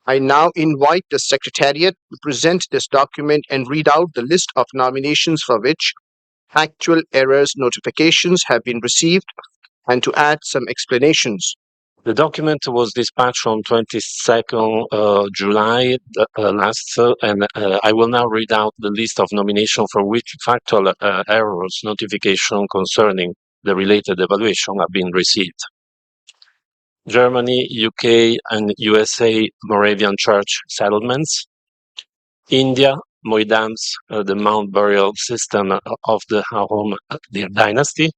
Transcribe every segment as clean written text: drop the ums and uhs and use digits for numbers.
I now invite the Secretariat to present this document and read out the list of nominations for which factual errors notifications have been received and to add some explanations. The document was dispatched on 22nd July last, and I will now read out the list of nominations for which factual errors notification concerning the related evaluation have been received. Germany, UK, and USA Moravian Church settlements. India, Moidams, the Mount burial system of the Ahom dynasty.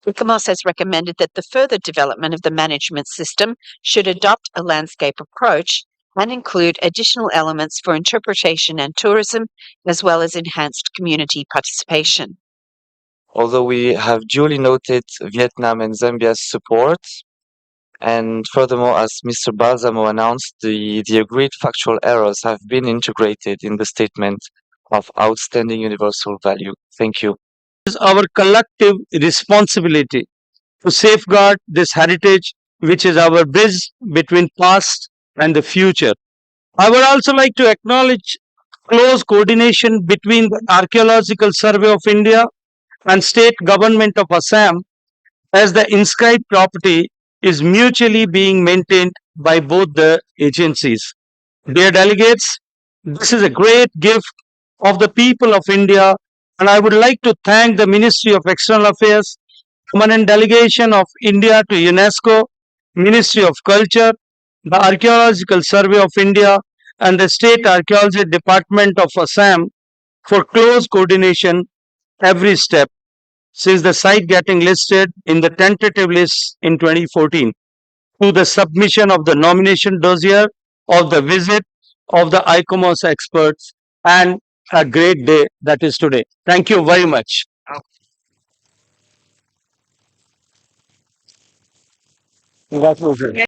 ICOMOS has recommended that the further development of the management system should adopt a landscape approach and include additional elements for interpretation and tourism, as well as enhanced community participation. Although we have duly noted Vietnam and Zambia's support, and furthermore, as Mr. Balsamo announced, the agreed factual errors have been integrated in the statement of outstanding universal value. Thank you. It is our collective responsibility to safeguard this heritage, which is our bridge between past and the future. I would also like to acknowledge close coordination between the Archaeological Survey of India and State Government of Assam, as the inscribed property is mutually being maintained by both the agencies. Dear delegates, this is a great gift of the people of India, and I would like to thank the Ministry of External Affairs, Permanent Delegation of India to UNESCO, Ministry of Culture, the Archaeological Survey of India, and the State Archaeology Department of Assam for close coordination every step since the site getting listed in the tentative list in 2014 to the submission of the nomination dossier of the visit of the ICOMOS experts, and a great day that is today. Thank you very much. Congratulations.